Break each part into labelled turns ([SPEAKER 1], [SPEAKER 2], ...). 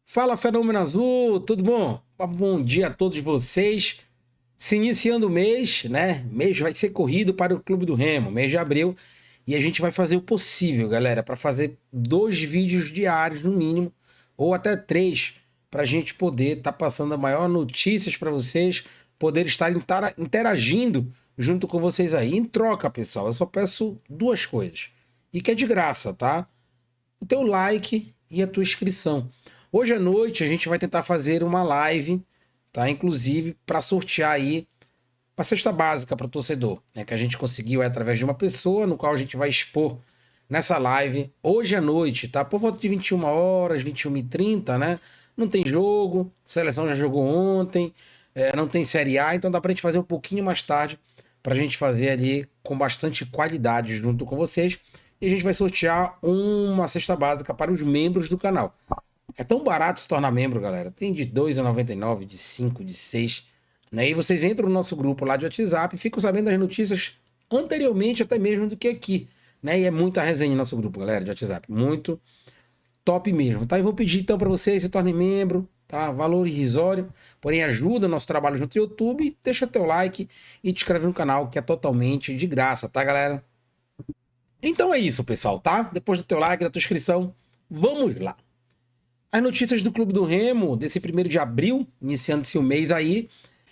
[SPEAKER 1] Fala, Fenômeno Azul, tudo bom? Bom dia a todos vocês. Se iniciando o mês, né? O mês vai ser corrido para o Clube do Remo, mês de abril. E a gente vai fazer o possível, galera, para fazer 2 vídeos diários no mínimo, ou até 3, para a gente poder estar passando a maior notícias para vocês, poder estar interagindo junto com vocês aí. Em troca, pessoal, eu só peço 2 coisas. E que é de graça, tá? O teu like e a tua inscrição. Hoje à noite a gente vai tentar fazer uma live, tá? Inclusive para sortear aí uma cesta básica para o torcedor, né? Que a gente conseguiu através de uma pessoa, no qual a gente vai expor nessa live hoje à noite, tá? Por volta de 21 horas, 21h30, né? Não tem jogo, a seleção já jogou ontem, não tem Série A, então dá pra gente fazer um pouquinho mais tarde, pra gente fazer ali com bastante qualidade junto com vocês. E a gente vai sortear uma cesta básica para os membros do canal. É tão barato se tornar membro, galera. Tem de R$2,99, de 5, de 6. Né? E vocês entram no nosso grupo lá de WhatsApp e ficam sabendo das notícias anteriormente até mesmo do que aqui. Né? E é muita resenha no nosso grupo, galera, de WhatsApp. Muito top mesmo, tá? Eu vou pedir então para vocês se tornem membro, tá? Valor irrisório, porém ajuda o nosso trabalho junto ao YouTube. Deixa teu like e te inscreve no canal, que é totalmente de graça, tá, galera? Então é isso, pessoal, tá? Depois do teu like, da tua inscrição, vamos lá. As notícias do Clube do Remo, desse 1º de abril, iniciando-se o mês aí.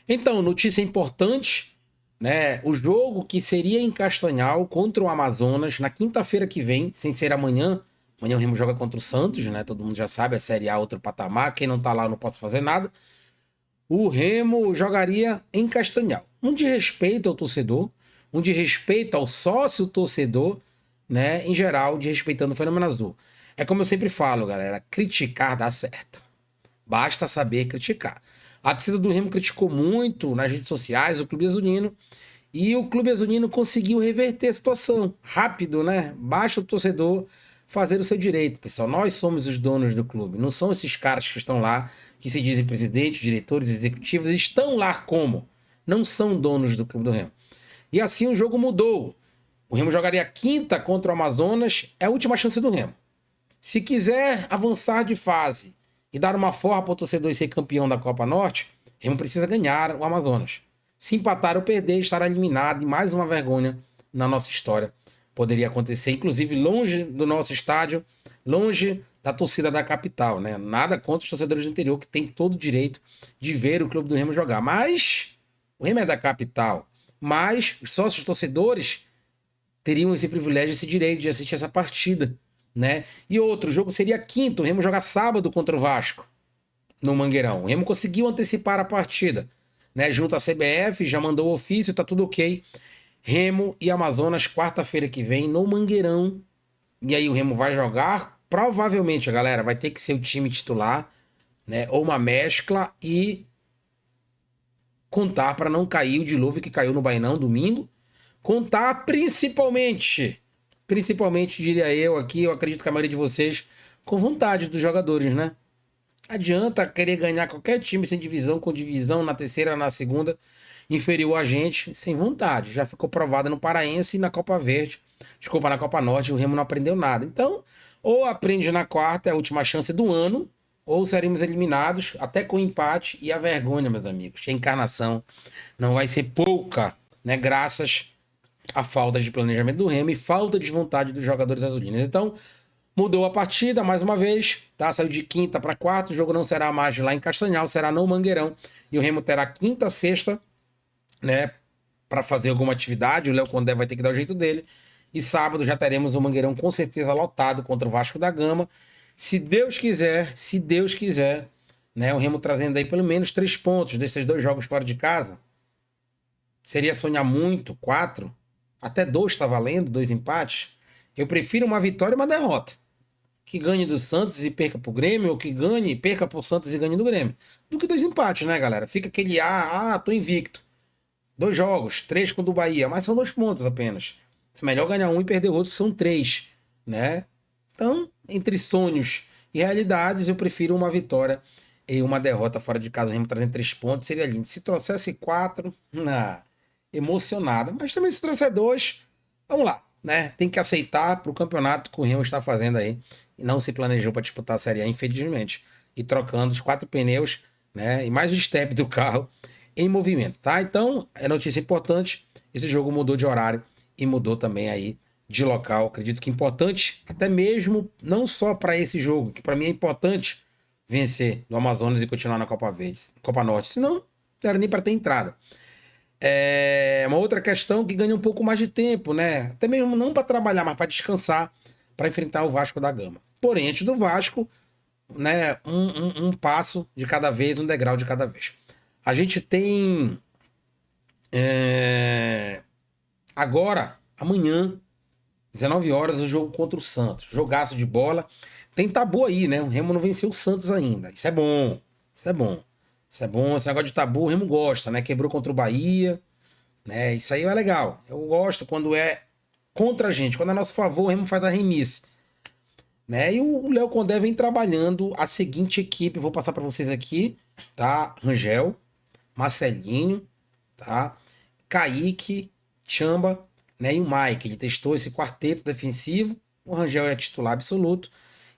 [SPEAKER 1] Então, notícia importante, né? O jogo que seria em Castanhal contra o Amazonas na quinta-feira que vem, sem ser amanhã. Amanhã o Remo joga contra o Santos, né? Todo mundo já sabe, a Série A outro patamar. Quem não tá lá, eu não posso fazer nada. O Remo jogaria em Castanhal. Um de respeito ao torcedor, um de respeito ao sócio torcedor, né? Em geral, de respeitando o Fenômeno Azul. É como eu sempre falo, galera, criticar dá certo. Basta saber criticar. A torcida do Remo criticou muito nas redes sociais o Clube Azulino e o Clube Azulino conseguiu reverter a situação. Rápido, né? Basta o torcedor fazer o seu direito, pessoal. Nós somos os donos do clube. Não são esses caras que estão lá, que se dizem presidentes, diretores, executivos, estão lá como? Não são donos do Clube do Remo. E assim o jogo mudou. O Remo jogaria quinta contra o Amazonas. É a última chance do Remo. Se quiser avançar de fase e dar uma forra para o torcedor e ser campeão da Copa Norte, Remo precisa ganhar o Amazonas. Se empatar ou perder, estará eliminado e mais uma vergonha na nossa história. Poderia acontecer, inclusive, longe do nosso estádio, longe da torcida da capital, né? Nada contra os torcedores do interior, que tem todo o direito de ver o Clube do Remo jogar. Mas o Remo é da capital. Mas os sócios torcedores teriam esse privilégio, esse direito de assistir essa partida, né? E outro jogo seria quinto, o Remo joga sábado contra o Vasco, no Mangueirão. O Remo conseguiu antecipar a partida, né? Junto à CBF, já mandou o ofício, tá tudo ok. Remo e Amazonas, quarta-feira que vem, no Mangueirão. E aí o Remo vai jogar, provavelmente, galera, vai ter que ser o time titular, né? Ou uma mescla e contar para não cair o dilúvio que caiu no Bainão domingo. Contar principalmente, diria eu aqui, eu acredito que a maioria de vocês, com vontade dos jogadores, né? Adianta querer ganhar qualquer time sem divisão, com divisão na terceira, na segunda, inferior a gente, sem vontade. Já ficou provado no Paraense e na Copa Verde. Desculpa, na Copa Norte, o Remo não aprendeu nada. Então, ou aprende na quarta, é a última chance do ano, ou seremos eliminados, até com empate e a vergonha, meus amigos. Que a encarnação não vai ser pouca, né? Graças à falta de planejamento do Remo e falta de vontade dos jogadores azulinos. Então, mudou a partida mais uma vez, tá? Saiu de quinta para quarta, o jogo não será mais lá em Castanhal, será no Mangueirão. E o Remo terá quinta, sexta, né, para fazer alguma atividade. O Léo Condé vai ter que dar o jeito dele. E sábado já teremos o Mangueirão com certeza lotado contra o Vasco da Gama. Se Deus quiser, né, o Remo trazendo aí pelo menos 3 pontos desses 2 jogos fora de casa. Seria sonhar muito, 4. Até 2 tá valendo, 2 empates. Eu prefiro uma vitória e uma derrota. Que ganhe do Santos e perca pro Grêmio, ou que ganhe e perca pro Santos e ganhe do Grêmio. Do que 2 empates, né, galera? Fica aquele tô invicto. 2 jogos, 3 com o do Bahia, mas são 2 pontos apenas. É melhor ganhar um e perder outro, são 3, né? Então, entre sonhos e realidades, eu prefiro uma vitória e uma derrota fora de casa. O Remo trazendo 3 pontos, seria lindo. Se trouxesse 4, emocionado. Mas também se trouxer 2, vamos lá, né? Tem que aceitar pro campeonato que o Remo está fazendo aí. E não se planejou para disputar a Série A, infelizmente. e trocando os 4 pneus, né? E mais o step do carro em movimento, tá? Então, é notícia importante. Esse jogo mudou de horário e mudou também aí de local. Acredito que é importante, até mesmo não só para esse jogo, que para mim é importante vencer no Amazonas e continuar na Copa Verde, Copa Norte, senão não era nem para ter entrada. É uma outra questão que ganha um pouco mais de tempo, né? Até mesmo não para trabalhar, mas para descansar, para enfrentar o Vasco da Gama. Porém, antes do Vasco, né, um passo de cada vez, um degrau de cada vez. A gente tem agora, amanhã, 19 horas, o jogo contra o Santos. Jogaço de bola. Tem tabu aí, né? O Remo não venceu o Santos ainda. Isso é bom. Isso é bom. Isso é bom. Esse negócio de tabu, o Remo gosta, né? Quebrou contra o Bahia, né? Isso aí é legal. Eu gosto quando é contra a gente. Quando é a nosso favor, o Remo faz a remissa, né? E o Léo Condé vem trabalhando a seguinte equipe. Vou passar para vocês aqui, tá? Rangel, Marcelinho, tá? Kaique, Chamba, né? E o Mike. Ele testou esse quarteto defensivo. O Rangel é titular absoluto.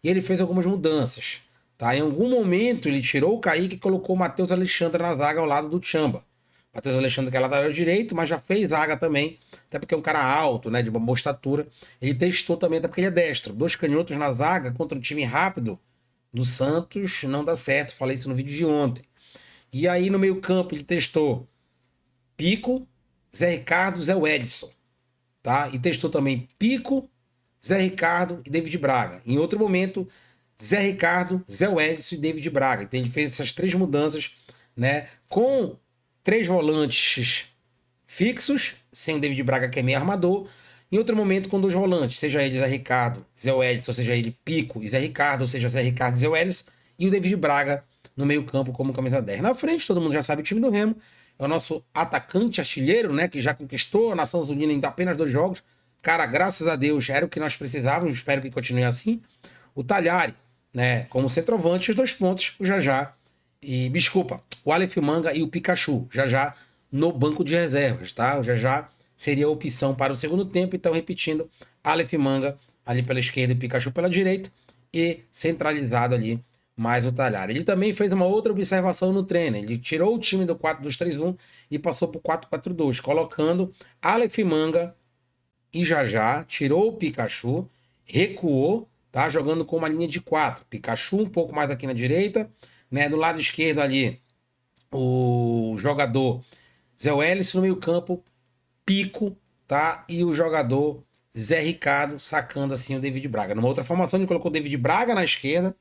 [SPEAKER 1] E ele fez algumas mudanças, tá? Em algum momento ele tirou o Kaique e colocou o Matheus Alexandre na zaga ao lado do Chamba. Matheus Alexandre, que é lateral direito, mas já fez zaga também, até porque é um cara alto, né, de uma boa estatura. Ele testou também, até porque ele é destro. 2 canhotos na zaga contra um time rápido do Santos não dá certo. Falei isso no vídeo de ontem. E aí no meio-campo ele testou Pico, Zé Ricardo, Zé Wedson, tá? E testou também Pico, Zé Ricardo e David Braga. Em outro momento, Zé Ricardo, Zé Wedson e David Braga. Então ele fez essas 3 mudanças, né? Com 3 volantes fixos, sem o David Braga, que é meio armador. Em outro momento, com 2 volantes, seja ele Zé Ricardo, Zé Wedson, ou seja ele Pico e Zé Ricardo, ou seja Zé Ricardo e Zé Wedson, e o David Braga no meio-campo como camisa 10. Na frente, todo mundo já sabe, o time do Remo é o nosso atacante artilheiro, né? Que já conquistou a Nação Zunina em apenas 2 jogos. Cara, graças a Deus, era o que nós precisávamos, espero que continue assim. O Talhari, né? Como centroavante, os 2 pontos, o Jajá e, desculpa, o Aleph Manga e o Pikachu, já no banco de reservas, tá? O já seria a opção para o segundo tempo, então repetindo, Aleph Manga ali pela esquerda e Pikachu pela direita e centralizado ali mais o Talhari. Ele também fez uma outra observação no treino, ele tirou o time do 4-2-3-1 e passou para o 4-4-2, colocando Aleph Manga e já tirou o Pikachu, recuou, tá? Jogando com uma linha de 4, Pikachu um pouco mais aqui na direita, né? Do lado esquerdo ali, o jogador Zé Welles no meio campo, Pico, tá? E o jogador Zé Ricardo sacando assim o David Braga. Numa outra formação, ele colocou o David Braga na esquerda,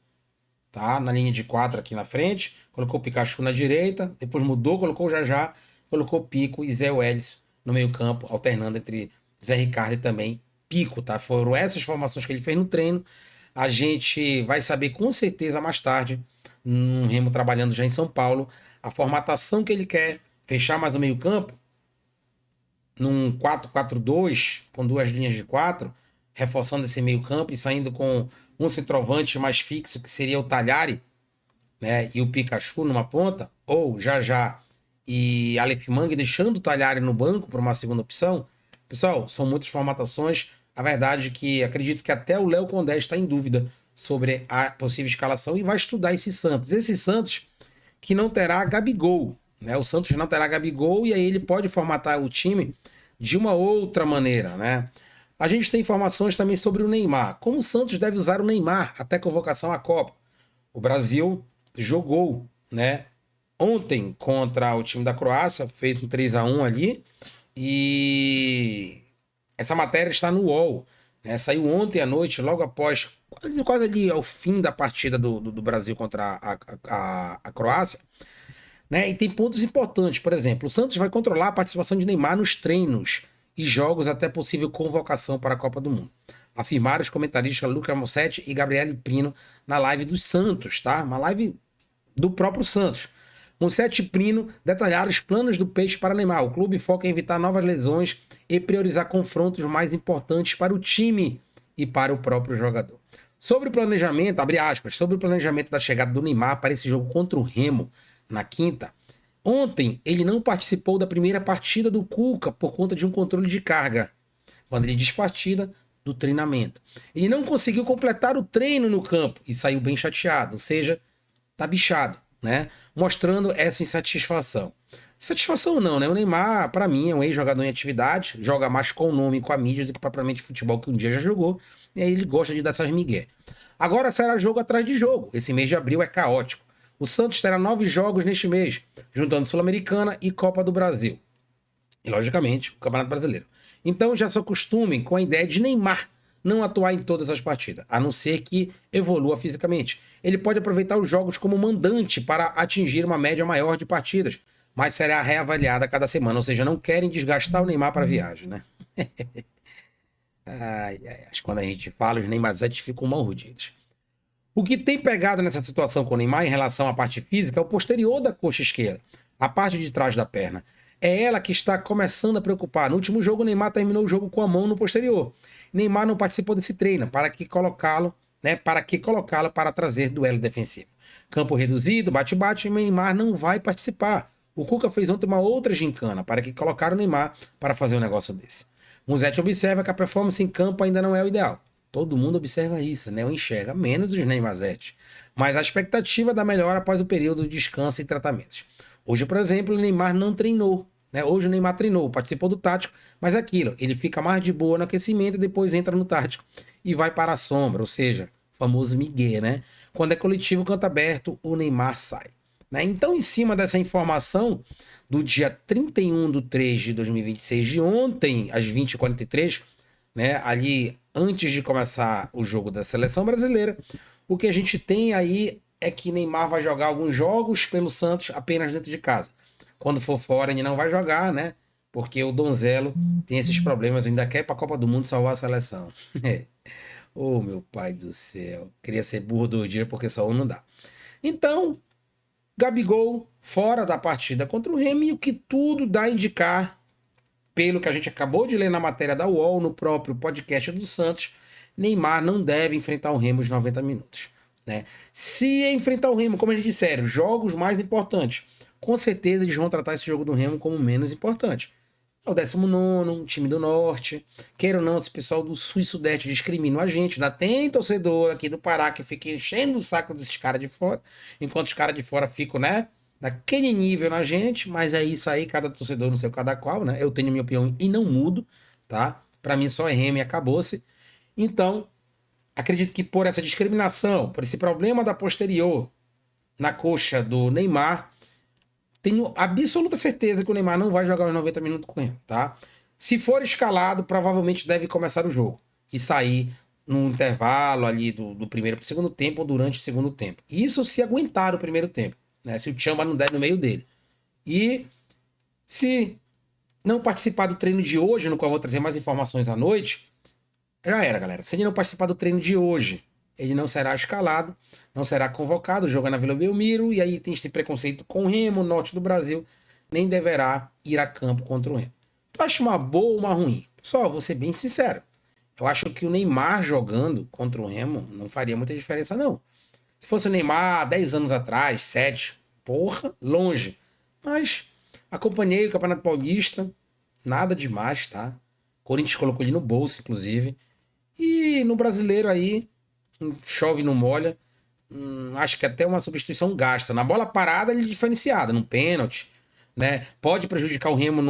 [SPEAKER 1] tá? Na linha de 4 aqui na frente, colocou o Pikachu na direita, depois mudou, colocou o já colocou Pico e Zé Welles no meio campo, alternando entre Zé Ricardo e também Pico, tá? Foram essas formações que ele fez no treino. A gente vai saber com certeza mais tarde, no Remo trabalhando já em São Paulo, a formatação que ele quer, fechar mais o meio campo, num 4-4-2, com 2 linhas de 4, reforçando esse meio campo e saindo com um centroavante mais fixo, que seria o Talhari, né, e o Pikachu numa ponta, ou já e Aleph Manga, deixando o Talhari no banco para uma segunda opção. Pessoal, são muitas formatações. A verdade é que acredito que até o Léo Condé está em dúvida sobre a possível escalação e vai estudar esse Santos. Esse Santos que não terá Gabigol, né? O Santos não terá Gabigol e aí ele pode formatar o time de uma outra maneira, né? A gente tem informações também sobre o Neymar. Como o Santos deve usar o Neymar até convocação à Copa? O Brasil jogou, né? Ontem contra o time da Croácia, fez um 3-1 ali e essa matéria está no UOL, né? Saiu ontem à noite, logo após, quase ali ao fim da partida do Brasil contra a Croácia, né? E tem pontos importantes, por exemplo, o Santos vai controlar a participação de Neymar nos treinos e jogos até possível convocação para a Copa do Mundo. Afirmaram os comentaristas Lucas Mossetti e Gabriele Prino na live do Santos, tá? Uma live do próprio Santos. Mossetti e Prino detalharam os planos do Peixe para Neymar. O clube foca em evitar novas lesões e priorizar confrontos mais importantes para o time e para o próprio jogador. Sobre o planejamento, abre aspas, sobre o planejamento da chegada do Neymar para esse jogo contra o Remo na quinta, ontem ele não participou da primeira partida do Cuca por conta de um controle de carga, quando ele diz partida, do treinamento. Ele não conseguiu completar o treino no campo e saiu bem chateado, ou seja, tá bichado, né? Mostrando essa insatisfação. Satisfação não, né? O Neymar, pra mim, é um ex-jogador em atividade, joga mais com o nome e com a mídia do que propriamente futebol que um dia já jogou, e aí ele gosta de dar essas migué. Agora será jogo atrás de jogo. Esse mês de abril é caótico. O Santos terá 9 jogos neste mês, juntando Sul-Americana e Copa do Brasil. E, logicamente, o Campeonato Brasileiro. Então já se acostumem com a ideia de Neymar não atuar em todas as partidas, a não ser que evolua fisicamente. Ele pode aproveitar os jogos como mandante para atingir uma média maior de partidas, mas será reavaliada a cada semana, ou seja, não querem desgastar o Neymar para a viagem, né? Acho que quando a gente fala, os Neymarzetes ficam mal rudidos. O que tem pegado nessa situação com o Neymar em relação à parte física é o posterior da coxa esquerda, a parte de trás da perna. É ela que está começando a preocupar. No último jogo, o Neymar terminou o jogo com a mão no posterior. Neymar não participou desse treino. Para que colocá-lo para trazer duelo defensivo? Campo reduzido, bate-bate, Neymar não vai participar. O Cuca fez ontem uma outra gincana. Para que colocar o Neymar para fazer um negócio desse? Musetti observa que a performance em campo ainda não é o ideal. Todo mundo observa isso, né? Ou enxerga, menos os Neymarzetti. Mas a expectativa da melhora após o período de descanso e tratamentos. Hoje, por exemplo, o Neymar não treinou, né? Hoje o Neymar treinou, participou do tático, mas é aquilo, ele fica mais de boa no aquecimento e depois entra no tático e vai para a sombra, ou seja, o famoso migué, né? Quando é coletivo, canto aberto, o Neymar sai. Né? Então, em cima dessa informação do dia 31/3/2026, de ontem, às 20h43, né? Ali antes de começar o jogo da seleção brasileira, o que a gente tem aí é que Neymar vai jogar alguns jogos pelo Santos apenas dentro de casa. Quando for fora, ele não vai jogar, né? Porque o Donzelo tem esses problemas, ainda quer ir para a Copa do Mundo salvar a seleção. Oh, meu pai do céu. Queria ser burro do dia porque só um não dá. Então, Gabigol fora da partida contra o Remo, e o que tudo dá a indicar, pelo que a gente acabou de ler na matéria da UOL, no próprio podcast do Santos, Neymar não deve enfrentar o Remo os 90 minutos. Né? Se enfrentar o Remo, como eles disseram, jogos mais importantes, com certeza eles vão tratar esse jogo do Remo como menos importante. É o 19º, time do Norte. Queira ou não, esse pessoal do Sul e Sudeste discriminam a gente. Ainda tem torcedor aqui do Pará que fica enchendo o saco desses caras de fora, enquanto os caras de fora ficam, né, naquele nível na gente, mas é isso aí, cada torcedor não sei o cada qual, né? Eu tenho minha opinião e não mudo, tá? Pra mim só é Remo e acabou-se. Então, acredito que por essa discriminação, por esse problema da posterior na coxa do Neymar, tenho absoluta certeza que o Neymar não vai jogar os 90 minutos com ele, tá? Se for escalado, provavelmente deve começar o jogo e sair no intervalo ali do primeiro para o segundo tempo ou durante o segundo tempo. Isso se aguentar o primeiro tempo, né? Se o Tchamba não der no meio dele. E se não participar do treino de hoje, no qual eu vou trazer mais informações à noite, já era, galera. Se ele não participar do treino de hoje, ele não será escalado, não será convocado, joga na Vila Belmiro, e aí tem esse preconceito com o Remo, norte do Brasil, nem deverá ir a campo contra o Remo. Tu acha uma boa ou uma ruim? Só, vou ser bem sincero. Eu acho que o Neymar jogando contra o Remo não faria muita diferença, não. Se fosse o Neymar 10 anos atrás, 7, porra, longe. Mas acompanhei o Campeonato Paulista, nada demais, tá? Corinthians colocou ele no bolso, inclusive. E no brasileiro aí, chove não molha. Acho que até uma substituição gasta. Na bola parada ele é diferenciado, num pênalti, né? Pode prejudicar o Remo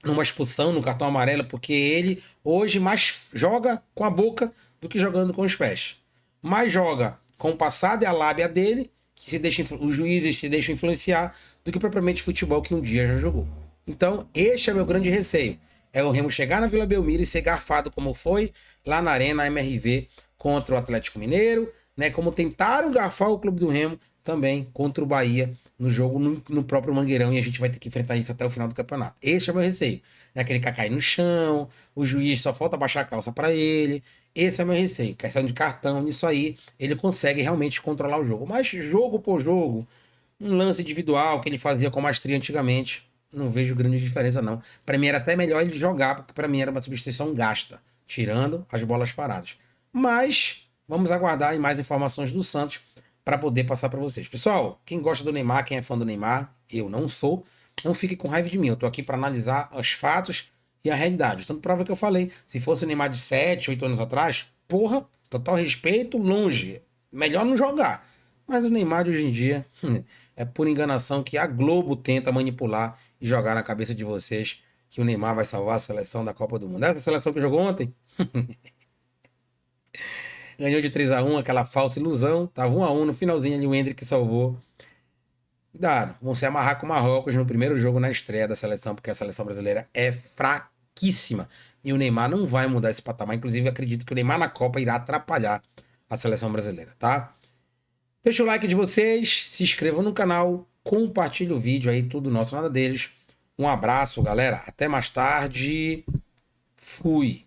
[SPEAKER 1] numa expulsão, num cartão amarelo, porque ele hoje mais joga com a boca do que jogando com os pés. Mais joga com o passado e a lábia dele, que os juízes se deixam influenciar, do que propriamente futebol que um dia já jogou. Então, este é meu grande receio. É o Remo chegar na Vila Belmiro e ser garfado como foi lá na Arena MRV contra o Atlético Mineiro, né? Como tentaram garfar o Clube do Remo também contra o Bahia no jogo no próprio Mangueirão, e a gente vai ter que enfrentar isso até o final do campeonato. Esse é o meu receio. É aquele que cai no chão, o juiz só falta baixar a calça para ele. Esse é o meu receio. Questão de cartão, nisso aí, ele consegue realmente controlar o jogo. Mas jogo por jogo, um lance individual que ele fazia com a maestria antigamente, não vejo grande diferença, não. Para mim era até melhor ele jogar, porque para mim era uma substituição gasta, tirando as bolas paradas. Mas vamos aguardar mais informações do Santos para poder passar para vocês. Pessoal, quem gosta do Neymar, quem é fã do Neymar, eu não sou, não fique com raiva de mim. Eu tô aqui para analisar os fatos e a realidade. Tanto prova que eu falei, se fosse o Neymar de 7, 8 anos atrás, porra, total respeito, longe. Melhor não jogar. Mas o Neymar de hoje em dia é por enganação que a Globo tenta manipular e jogar na cabeça de vocês que o Neymar vai salvar a seleção da Copa do Mundo. Essa seleção que jogou ontem ganhou de 3-1, aquela falsa ilusão. Tava 1-1 no finalzinho ali, o Endrick salvou. Cuidado, vão se amarrar com o Marrocos no primeiro jogo na estreia da seleção, porque a seleção brasileira é fraquíssima. E o Neymar não vai mudar esse patamar. Inclusive, acredito que o Neymar na Copa irá atrapalhar a seleção brasileira, tá? Deixa o like de vocês, se inscrevam no canal, compartilhe o vídeo aí, tudo nosso, nada deles. Um abraço, galera. Até mais tarde. Fui.